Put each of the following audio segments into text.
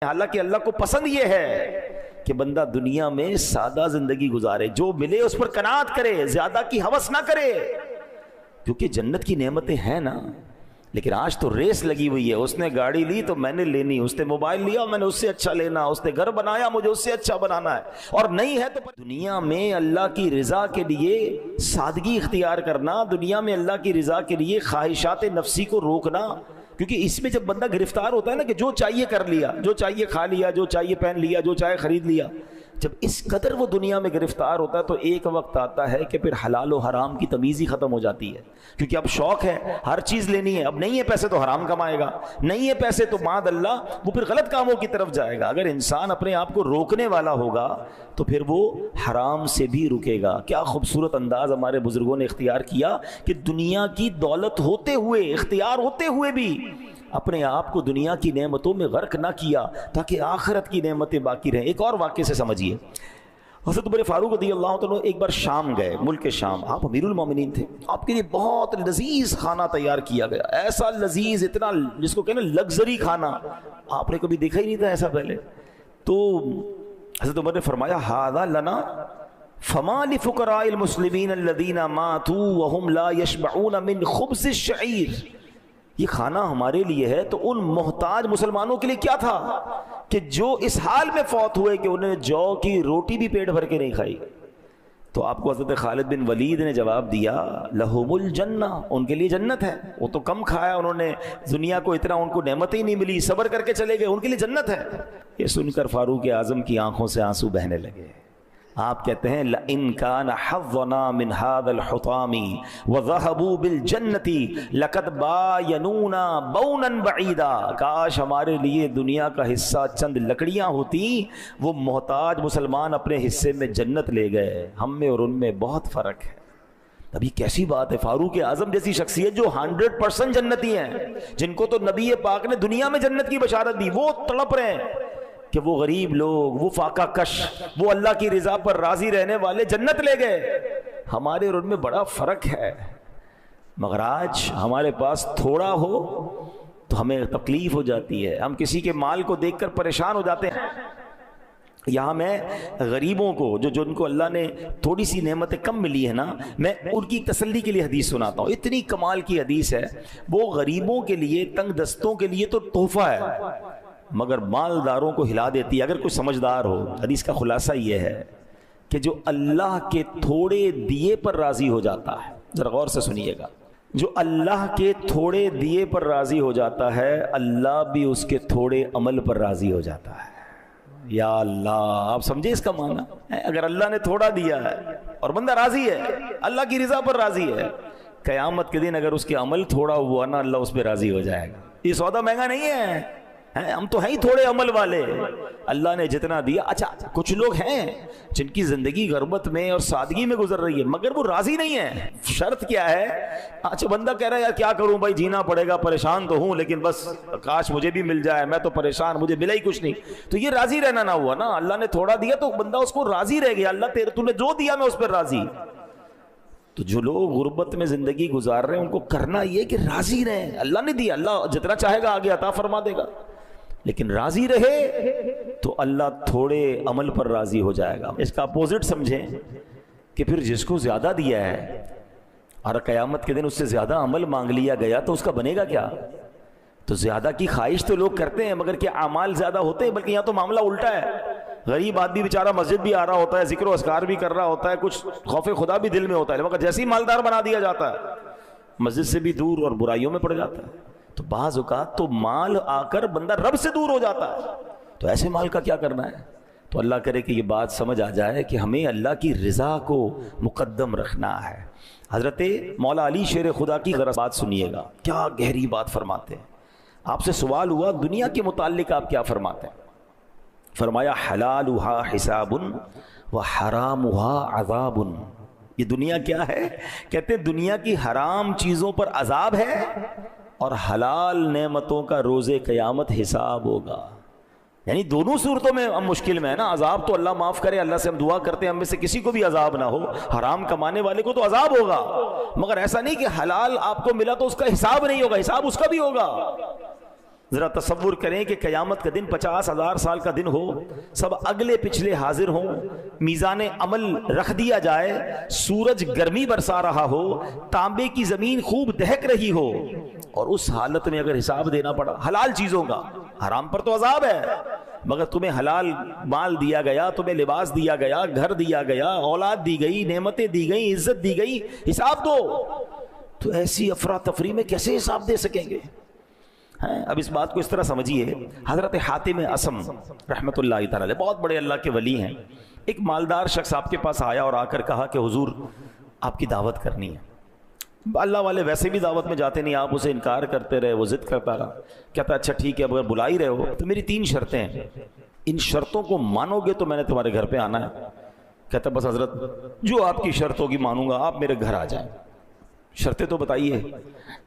حالانکہ اللہ کو پسند یہ ہے کہ بندہ دنیا میں سادہ زندگی گزارے، جو ملے اس پر قناعت کرے، زیادہ کی ہوس نہ کرے، کیونکہ جنت کی نعمتیں ہیں نا۔ لیکن آج تو ریس لگی ہوئی ہے، اس نے گاڑی لی تو میں نے لینی، اس نے موبائل لیا میں نے اس سے اچھا لینا، اس نے گھر بنایا مجھے اس سے اچھا بنانا ہے، اور نہیں ہے تو دنیا میں اللہ کی رضا کے لیے سادگی اختیار کرنا، دنیا میں اللہ کی رضا کے لیے خواہشات نفسی کو روکنا، کیونکہ اس میں جب بندہ گرفتار ہوتا ہے نا کہ جو چاہیے کر لیا، جو چاہیے کھا لیا، جو چاہیے پہن لیا، جو چاہے خرید لیا، جب اس قدر وہ دنیا میں گرفتار ہوتا ہے تو ایک وقت آتا ہے کہ پھر حلال و حرام کی تمیز ہی ختم ہو جاتی ہے، کیونکہ اب شوق ہے ہر چیز لینی ہے، اب نہیں ہے پیسے تو حرام کمائے گا، نہیں ہے پیسے تو معاذ اللہ وہ پھر غلط کاموں کی طرف جائے گا۔ اگر انسان اپنے آپ کو روکنے والا ہوگا تو پھر وہ حرام سے بھی رکے گا۔ کیا خوبصورت انداز ہمارے بزرگوں نے اختیار کیا کہ دنیا کی دولت ہوتے ہوئے، اختیار ہوتے ہوئے بھی اپنے آپ کو دنیا کی نعمتوں میں غرق نہ کیا تاکہ آخرت کی نعمتیں باقی رہیں۔ ایک اور واقعے سے سمجھیے، حضرت عمر فاروق رضی اللہ عنہ ایک بار شام گئے، ملک شام، آپ امیر المومنین تھے، آپ کے لیے بہت لذیذ کھانا تیار کیا گیا، ایسا لذیذ، اتنا جس کو کہنا لگژری کھانا، آپ نے کبھی دیکھا ہی نہیں تھا ایسا پہلے۔ تو حضرت عمر نے فرمایا ھذا لنا فما لفقراء المسلمین الذین ماتوا وهم لا یشبعون من خبز الشعیر، یہ کھانا ہمارے لیے ہے تو ان محتاج مسلمانوں کے لیے کیا تھا کہ جو اس حال میں فوت ہوئے کہ انہیں جو کی روٹی بھی پیٹ بھر کے نہیں کھائی۔ تو آپ کو حضرت خالد بن ولید نے جواب دیا لہم الجنہ، ان کے لیے جنت ہے، وہ تو کم کھایا انہوں نے، دنیا کو اتنا ان کو نعمت ہی نہیں ملی، صبر کر کے چلے گئے، ان کے لیے جنت ہے۔ یہ سن کر فاروق اعظم کی آنکھوں سے آنسو بہنے لگے۔ آپ کہتے ہیں لَإِن كَانَ حَظُّنَا مِنْ هَذَا الْحُطَامِ وَذَهَبُوا بِالْجَنَّةِ لَقَدْ بَايَنُونَا بَوْنًا بَعِيدًا، کاش ہمارے لیے دنیا کا حصہ چند لکڑیاں ہوتی، وہ محتاج مسلمان اپنے حصے میں جنت لے گئے، ہم میں اور ان میں بہت فرق ہے۔ ابھی کیسی بات ہے، فاروق اعظم جیسی شخصیت جو 100% جنتی ہیں، جن کو تو نبی پاک نے دنیا میں جنت کی بشارت دی، وہ تڑپ رہے ہیں کہ وہ غریب لوگ، وہ فاقہ کش، وہ اللہ کی رضا پر راضی رہنے والے جنت لے گئے، ہمارے اور ان میں بڑا فرق ہے۔ مگر آج ہمارے پاس تھوڑا ہو تو ہمیں تکلیف ہو جاتی ہے، ہم کسی کے مال کو دیکھ کر پریشان ہو جاتے ہیں۔ یہاں میں غریبوں کو جو جن کو اللہ نے تھوڑی سی نعمتیں کم ملی ہے نا، میں ان کی تسلی کے لیے حدیث سناتا ہوں، اتنی کمال کی حدیث ہے، وہ غریبوں کے لیے، تنگ دستوں کے لیے تو تحفہ ہے مگر مالداروں کو ہلا دیتی ہے۔ اگر کوئی سمجھدار ہو، حدیث کا خلاصہ یہ ہے کہ جو اللہ کے تھوڑے دیے پر راضی ہو جاتا ہے، ذرا غور سے سنیے گا، جو اللہ کے تھوڑے دیے پر راضی ہو جاتا ہے، اللہ بھی اس کے تھوڑے عمل پر راضی ہو جاتا ہے۔ یا اللہ، آپ سمجھے اس کا معنی؟ اگر اللہ نے تھوڑا دیا ہے اور بندہ راضی ہے، اللہ کی رضا پر راضی ہے، قیامت کے دن اگر اس کے عمل تھوڑا ہوا نا، اللہ اس پہ راضی ہو جائے گا۔ یہ سودا مہنگا نہیں ہے، ہم تو ہیں ہی تھوڑے عمل والے، اللہ نے جتنا دیا۔ اچھا، کچھ لوگ ہیں جن کی زندگی غربت میں اور سادگی میں گزر رہی ہے مگر وہ راضی نہیں ہے۔ شرط کیا ہے؟ اچھا، بندہ کہہ رہا ہے یار کیا کروں بھائی، جینا پڑے گا، پریشان تو ہوں لیکن بس کاش مجھے بھی مل جائے، میں تو پریشان، مجھے ملا ہی کچھ نہیں، تو یہ راضی رہنا نہ ہوا نا۔ اللہ نے تھوڑا دیا تو بندہ اس کو راضی رہ گیا، اللہ تو نے جو دیا میں اس پر راضی۔ تو جو لوگ غربت میں زندگی گزار رہے ہیں ان کو کرنا یہ کہ راضی رہیں، اللہ نے دیا، اللہ جتنا چاہے گا آگے عطا فرما دے گا، لیکن راضی رہے تو اللہ تھوڑے عمل پر راضی ہو جائے گا۔ اس کا اپوزٹ سمجھیں کہ پھر جس کو زیادہ دیا ہے اور قیامت کے دن اس سے زیادہ عمل مانگ لیا گیا تو اس کا بنے گا کیا؟ تو زیادہ کی خواہش تو لوگ کرتے ہیں مگر کیا اعمال زیادہ ہوتے ہیں؟ بلکہ یہاں تو معاملہ الٹا ہے، غریب آدمی بیچارہ مسجد بھی آ رہا ہوتا ہے، ذکر و اذکار بھی کر رہا ہوتا ہے، کچھ خوف خدا بھی دل میں ہوتا ہے، مگر جیسے ہی مالدار بنا دیا جاتا ہے مسجد سے بھی دور اور برائیوں میں پڑ جاتا ہے۔ تو بعض اوقات تو مال آ کر بندہ رب سے دور ہو جاتا ہے، تو ایسے مال کا کیا کرنا ہے؟ تو اللہ کرے کہ یہ بات سمجھ آ جائے کہ ہمیں اللہ کی رضا کو مقدم رکھنا ہے۔ حضرت مولا علی شیر خدا کی ذرا بات سنیے گا، کیا گہری بات فرماتے ہیں۔ آپ سے سوال ہوا دنیا کے متعلق آپ کیا فرماتے ہیں؟ فرمایا حلالها حساب وحرامها عذاب۔ یہ دنیا کیا ہے؟ کہتے دنیا کی حرام چیزوں پر عذاب ہے اور حلال نعمتوں کا روز قیامت حساب ہوگا۔ یعنی دونوں صورتوں میں ہم مشکل میں ہے نا، عذاب تو اللہ معاف کرے، اللہ سے ہم دعا کرتے ہیں ہم میں سے کسی کو بھی عذاب نہ ہو، حرام کمانے والے کو تو عذاب ہوگا، مگر ایسا نہیں کہ حلال آپ کو ملا تو اس کا حساب نہیں ہوگا، حساب اس کا بھی ہوگا۔ ذرا تصور کریں کہ قیامت کا دن 50,000 سال کا دن ہو، سب اگلے پچھلے حاضر ہوں، میزان عمل رکھ دیا جائے، سورج گرمی برسا رہا ہو، تانبے کی زمین خوب دہک رہی ہو، اور اس حالت میں اگر حساب دینا پڑا حلال چیزوں کا، حرام پر تو عذاب ہے، مگر تمہیں حلال مال دیا گیا، تمہیں لباس دیا گیا، گھر دیا گیا، اولاد دی گئی، نعمتیں دی گئی، عزت دی گئی، حساب دو، تو ایسی افراتفری میں کیسے حساب دے سکیں گے؟ اب اس بات کو اس طرح سمجھیے، حضرت حاتم اسم رحمت اللہ تعالی بہت بڑے اللہ کے ولی ہیں، ایک مالدار شخص آپ کے پاس آیا اور آ کر کہا کہ حضور آپ کی دعوت کرنی ہے۔ اللہ والے ویسے بھی دعوت میں جاتے نہیں، آپ اسے انکار کرتے رہے، وہ ضد کرتا رہا، کہتا اچھا ٹھیک ہے، اگر بلا ہی رہے ہو تو میری 3 شرطیں ہیں، ان شرطوں کو مانو گے تو میں نے تمہارے گھر پہ آنا ہے۔ کہتا بس حضرت جو آپ کی شرط ہوگی مانوں گا، آپ میرے گھر آ جائیں۔ شرطیں تو بتائیے۔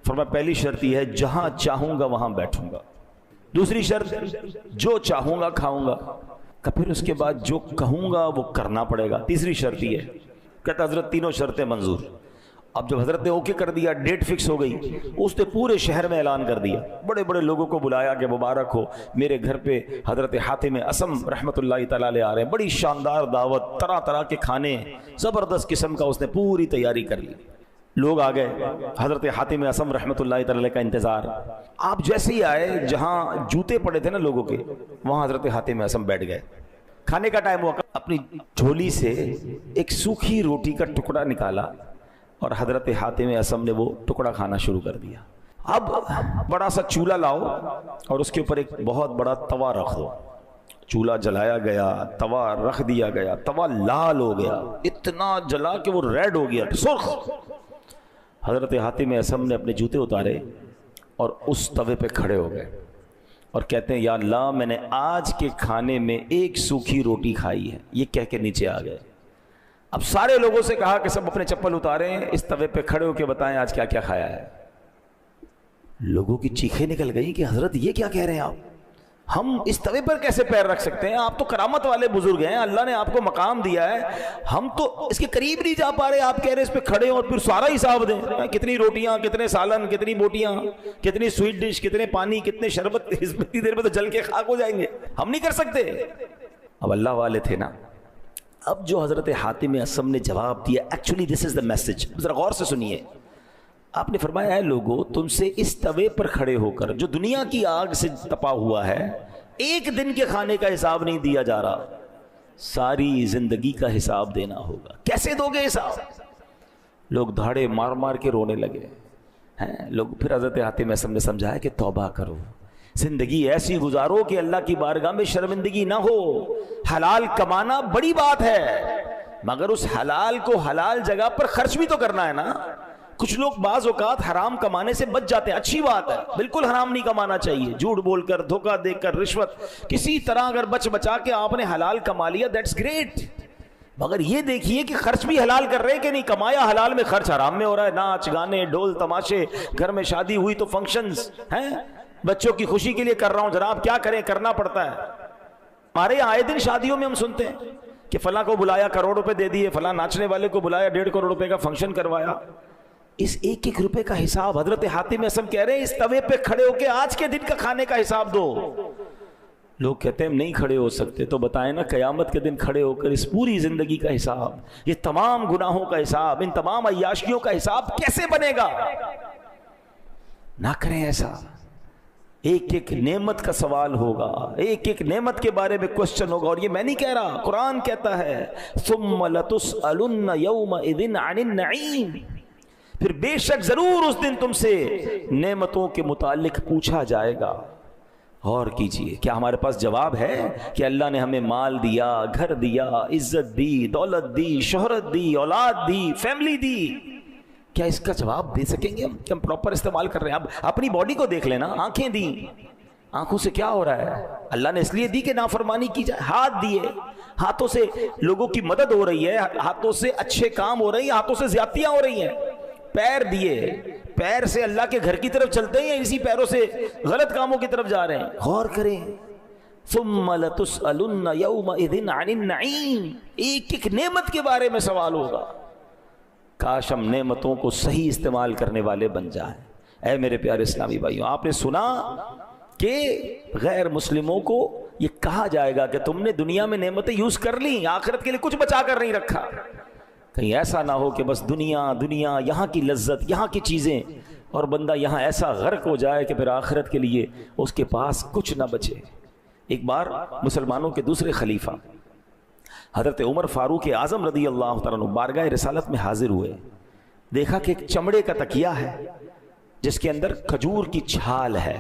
فرمایا پہلی شرط یہ ہے جہاں چاہوں گا وہاں بیٹھوں گا، دوسری شرط جو چاہوں گا کھاؤں گا، پھر اس کے بعد جو کہوں گا وہ کرنا پڑے گا، تیسری شرط یہ ہے۔ کہتا حضرت تینوں شرطیں منظور۔ اب جب حضرت نے اوکے کر دیا، ڈیٹ فکس ہو گئی، اس نے پورے شہر میں اعلان کر دیا، بڑے بڑے لوگوں کو بلایا کہ مبارک ہو، میرے گھر پہ حضرت حاتم اسم رحمت اللہ تعالی علیہ آ رہے ہیں، بڑی شاندار دعوت، طرح طرح کے کھانے، زبردست قسم کا اس نے پوری تیاری کر لی۔ لوگ آ گئے، حضرت حاتم اسم رحمت اللہ تعالی کا انتظار۔ آپ جیسے ہی آئے، جہاں جوتے پڑے تھے نا لوگوں کے، وہاں حضرت حاتم اسم بیٹھ گئے۔ کھانے کا ٹائم ہوا، اپنی جھولی سے ایک سوکھی روٹی کا ٹکڑا نکالا اور حضرت حاتم اسم نے وہ ٹکڑا کھانا شروع کر دیا۔ اب بڑا سا چولہا لاؤ اور اس کے اوپر ایک بہت بڑا توا رکھ دو۔ چولہا جلایا گیا، توا رکھ دیا گیا، توا لال ہو گیا، اتنا جلا کہ وہ ریڈ ہو گیا، سرخ۔ حضرت حاتم اسم نے اپنے جوتے اتارے اور اس توے پہ کھڑے ہو گئے اور کہتے ہیں یا اللہ میں نے آج کے کھانے میں ایک سوکھی روٹی کھائی ہے، یہ کہہ کے نیچے آ گئے۔ اب سارے لوگوں سے کہا کہ سب اپنے چپل اتاریں، اس توے پہ کھڑے ہو کے بتائیں آج کیا کیا کھایا ہے۔ لوگوں کی چیخیں نکل گئی کہ حضرت یہ کیا کہہ رہے ہیں آپ، ہم اس توے پر کیسے پیر رکھ سکتے ہیں، آپ تو کرامت والے بزرگ ہیں، اللہ نے آپ کو مقام دیا ہے، ہم تو اس کے قریب نہیں جا پا رہے، آپ کہہ رہے اس پہ کھڑے اور پھر سارا حساب دیں، کتنی روٹیاں، کتنے سالن، کتنی بوٹیاں، کتنی سویٹ ڈش، کتنے پانی، کتنے شربت، اتنی دیر میں تو جل کے خاک ہو جائیں گے، ہم نہیں کر سکتے۔ اب اللہ والے تھے نا۔ اب جو حضرت حاتم اسم نے جواب دیا، actually this is the message, ذرا غور سے سنیے۔ آپ نے فرمایا ہے لوگوں تم سے اس توے پر کھڑے ہو کر جو دنیا کی آگ سے تپا ہوا ہے، ایک دن کے کھانے کا حساب نہیں دیا جا رہا، ساری زندگی کا حساب دینا ہوگا، کیسے دو گے حساب؟ لوگ دھاڑے مار مار کے رونے لگے ہیں۔ لوگ پھر حضرت حاتم اسم نے سمجھایا کہ توبہ کرو، زندگی ایسی گزارو کہ اللہ کی بارگاہ میں شرمندگی نہ ہو۔ حلال کمانا بڑی بات ہے، مگر اس حلال کو حلال جگہ پر خرچ بھی تو کرنا ہے نا۔ کچھ لوگ بعض اوقات حرام کمانے سے بچ جاتے ہیں، اچھی بات ہے، بالکل حرام نہیں کمانا چاہیے، جھوٹ بول کر، دھوکہ دے کر، رشوت، کسی طرح اگر بچ بچا کے آپ نے حلال کما لیا دیٹس گریٹ، مگر یہ دیکھیے کہ خرچ بھی حلال کر رہے ہیں کہ نہیں، کمایا حلال میں خرچ حرام میں ہو رہا ہے، ناچ گانے ڈھول تماشے، گھر میں شادی ہوئی تو فنکشنز ہیں، بچوں کی خوشی کے لیے کر رہا ہوں جناب، کیا کریں، کرنا پڑتا ہے۔ ہمارے آئے دن شادیوں میں ہم سنتے ہیں کہ فلاں کو بلایا کروڑ روپے دے دیے، فلاں ناچنے والے کو بلایا 1.5 کروڑ روپے کا فنکشن کروایا، اس ایک ایک روپے کا حساب حضرت حاتم اسم کہہ رہے ہیں اس توے پہ کھڑے ہو کے آج کے دن کا کھانے کا حساب دو۔ لوگ کہتے ہیں ہم نہیں کھڑے ہو سکتے، تو بتائیں نا قیامت کے دن کھڑے ہو کر اس پوری زندگی کا حساب، یہ تمام گناہوں کا حساب، ان تمام عیاشیوں کا حساب کیسے بنے گا؟ نہ کریں ایسا۔ ایک ایک نعمت کا سوال ہوگا، ایک ایک نعمت کے بارے میں کوسچن ہوگا، اور یہ میں نہیں کہہ رہا، قرآن کہتا ہے ثم لتسألن یومئذ عن النعیم، پھر بے شک ضرور اس دن تم سے نعمتوں کے متعلق پوچھا جائے گا۔ غور کیجئے، کیا ہمارے پاس جواب ہے کہ اللہ نے ہمیں مال دیا، گھر دیا، عزت دی، دولت دی، شہرت دی، اولاد دی، فیملی دی، کیا اس کا جواب دے سکیں گے کہ ہم پراپر استعمال کر رہے ہیں؟ اب اپنی باڈی کو دیکھ لینا، آنکھیں دی، آنکھوں سے کیا ہو رہا ہے؟ اللہ نے اس لیے دی کہ نافرمانی کی جائے، ہاتھ دیے، ہاتھوں سے لوگوں کی مدد ہو رہی ہے، ہاتھوں سے اچھے کام ہو رہے ہیں، ہاتھوں سے زیادتیاں ہو رہی ہیں، پیر دیے، پیر سے اللہ کے گھر کی طرف چلتے ہیں یا اسی پیروں سے غلط کاموں کی طرف جا رہے ہیں؟ غور کریں۔ ثم لتسألن یومئذ عن النعیم، ایک ایک نعمت کے بارے میں سوال ہوگا۔ کاش ہم نعمتوں کو صحیح استعمال کرنے والے بن جائیں۔ اے میرے پیارے اسلامی بھائیوں، آپ نے سنا کہ غیر مسلموں کو یہ کہا جائے گا کہ تم نے دنیا میں نعمتیں یوز کر لی، آخرت کے لیے کچھ بچا کر نہیں رکھا. کہیں ایسا نہ ہو کہ بس دنیا دنیا، یہاں کی لذت، یہاں کی چیزیں، اور بندہ یہاں ایسا غرق ہو جائے کہ پھر آخرت کے لیے اس کے پاس کچھ نہ بچے. ایک بار مسلمانوں کے دوسرے خلیفہ حضرت عمر فاروق اعظم رضی اللہ تعالیٰ عنہ بارگاہ رسالت میں حاضر ہوئے. دیکھا کہ ایک چمڑے کا تکیہ ہے جس کے اندر کھجور کی چھال ہے.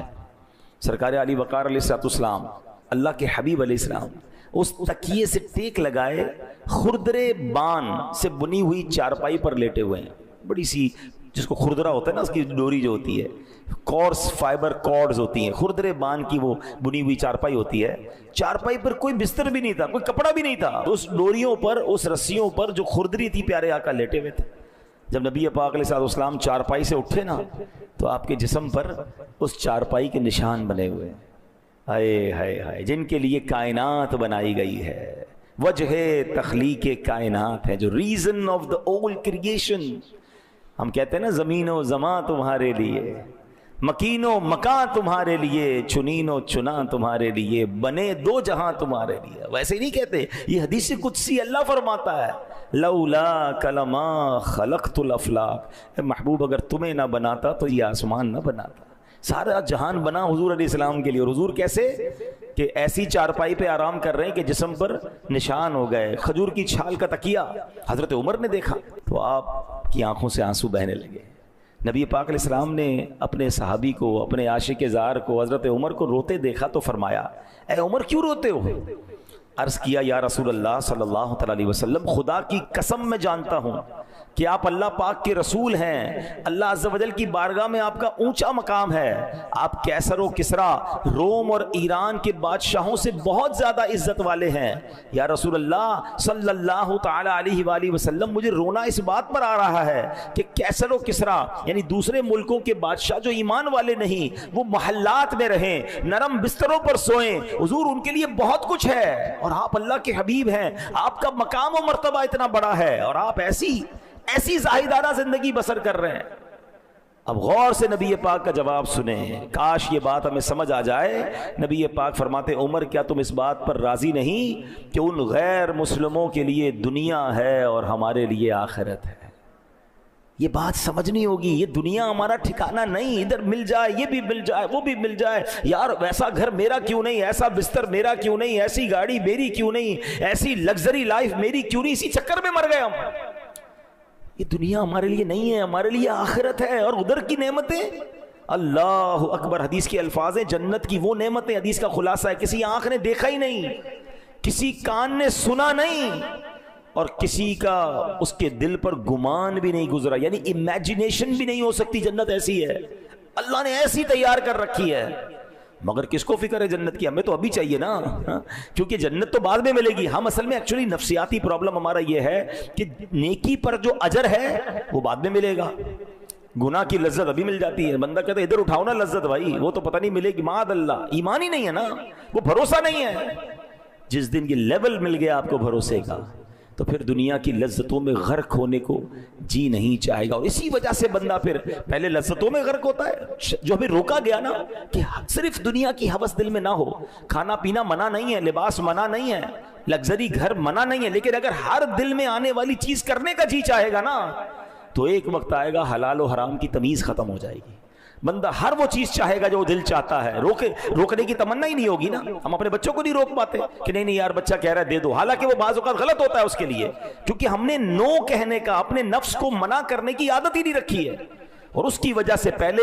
سرکار علی وقار علیہ السلام، اللہ کے حبیب علیہ السلام، اس تکیے سے ٹیک لگائے خردرے بان سے بنی ہوئی چارپائی پر لیٹے ہوئے ہیں. بڑی سی، جس کو خردرا ہوتا ہے نا، اس کی ڈوری جو ہوتی ہے، کورس فائبر کارڈز ہوتی ہیں، خردرے بان کی وہ بنی ہوئی چارپائی ہوتی ہے. چارپائی پر کوئی بستر بھی نہیں تھا، کوئی کپڑا بھی نہیں تھا. اس ڈوریوں پر، اس رسیوں پر جو خردری تھی، پیارے آقا لیٹے ہوئے تھے. جب نبی پاک علیہ السلام چارپائی سے اٹھے نا، تو آپ کے جسم پر اس چارپائی کے نشان بنے ہوئے. ہائے ہائے ہائے، جن کے لیے کائنات بنائی گئی ہے، وجہ تخلیق کائنات ہے، جو ریزن آف دا اول کریشن. ہم کہتے ہیں نا، زمین و زمان تمہارے لیے، مکین و مکان تمہارے لیے، چنین و چنا تمہارے لیے، بنے دو جہاں تمہارے لیے. ویسے نہیں کہتے، یہ حدیث قدسی اللہ فرماتا ہے، لولا کلما خلقت الافلاق. محبوب اگر تمہیں نہ بناتا تو یہ آسمان نہ بناتا. سارا جہان بنا حضور علیہ السلام کے لیے. اور حضور کیسے کہ ایسی چارپائی پہ آرام کر رہے ہیں کہ جسم پر نشان ہو گئے، کھجور کی چھال کا تکیہ. حضرت عمر نے دیکھا تو آپ کی آنکھوں سے آنسو بہنے لگے. نبی پاک علیہ السلام نے اپنے صحابی کو، اپنے عاشق زار کو، حضرت عمر کو روتے دیکھا تو فرمایا، اے عمر کیوں روتے ہو؟ عرض کیا، یا رسول اللہ صلی اللہ علیہ وسلم، خدا کی قسم میں جانتا ہوں کہ آپ اللہ پاک کے رسول ہیں. اللہ عز و جل کی بارگاہ میں آپ کا اونچا مقام ہے. آپ کیسر و کسرا، روم اور ایران کے بادشاہوں سے بہت زیادہ عزت والے ہیں. یا رسول اللہ صلی اللہ تعالی علیہ وآلہ وسلم، مجھے رونا اس بات پر آ رہا ہے کہ کیسر و کسرا یعنی دوسرے ملکوں کے بادشاہ جو ایمان والے نہیں، وہ محلات میں رہیں، نرم بستروں پر سوئیں. حضور ان کے لیے بہت کچھ ہے، اور آپ اللہ کے حبیب ہیں، آپ کا مقام و مرتبہ اتنا بڑا ہے، اور آپ ایسی زاہدانہ زندگی بسر کر رہے ہیں. اب غور سے نبی پاک کا جواب سنیں، کاش یہ بات ہمیں سمجھ آ جائے. نبی پاک فرماتے، عمر کیا تم اس بات پر راضی نہیں کہ ان غیر مسلموں کے لیے دنیا ہے اور ہمارے لیے آخرت ہے؟ یہ بات سمجھنی ہوگی. یہ دنیا ہمارا ٹھکانہ نہیں، ادھر مل جائے، یہ بھی مل جائے، وہ بھی مل جائے. یار ویسا گھر میرا کیوں نہیں، ایسا بستر میرا کیوں نہیں، ایسی گاڑی میری کیوں نہیں، ایسی لگژری لائف میری کیوں نہیں. اسی چکر میں مر گئے ہم. یہ دنیا ہمارے لیے نہیں ہے، ہمارے لیے آخرت ہے. اور ادھر کی نعمتیں، اللہ اکبر. حدیث کے الفاظ ہیں، جنت کی وہ نعمتیں، حدیث کا خلاصہ ہے، کسی آنکھ نے دیکھا ہی نہیں، کسی کان نے سنا نہیں، اور کسی کا اس کے دل پر گمان بھی نہیں گزرا. یعنی امیجنیشن بھی نہیں ہو سکتی. جنت ایسی ہے، اللہ نے ایسی تیار کر رکھی ہے. مگر کس کو فکر ہے جنت کی؟ ہمیں تو ابھی چاہیے نا، کیونکہ جنت تو بعد میں ملے گی. ہم اصل میں ایکچولی نفسیاتی پرابلم ہمارا یہ ہے کہ نیکی پر جو اجر ہے وہ بعد میں ملے گا. گناہ کی لذت ابھی مل جاتی ہے. بندہ کہتا ہے ادھر اٹھاؤ نا لذت، بھائی وہ تو پتہ نہیں ملے گی. معاذ اللہ، ایمان ہی نہیں ہے نا، وہ بھروسہ نہیں ہے. جس دن یہ لیول مل گیا آپ کو بھروسے کا، تو پھر دنیا کی لذتوں میں غرق ہونے کو جی نہیں چاہے گا. اور اسی وجہ سے بندہ پھر پہلے لذتوں میں غرق ہوتا ہے. جو ہمیں روکا گیا نا کہ صرف دنیا کی ہوس دل میں نہ ہو. کھانا پینا منع نہیں ہے، لباس منع نہیں ہے، لگژری گھر منع نہیں ہے، لیکن اگر ہر دل میں آنے والی چیز کرنے کا جی چاہے گا نا، تو ایک وقت آئے گا حلال و حرام کی تمیز ختم ہو جائے گی. بندہ ہر وہ چیز چاہے گا جو دل چاہتا ہے. روکنے کی تمنا ہی نہیں ہوگی نا. ہم اپنے بچوں کو نہیں روک پاتے کہ نہیں یار بچہ کہہ رہا ہے دے دو، حالانکہ وہ بعض اوقات غلط ہوتا ہے اس کے لیے، کیونکہ ہم نے نو کہنے کا، اپنے نفس کو منع کرنے کی عادت ہی نہیں رکھی ہے. اور اس کی وجہ سے پہلے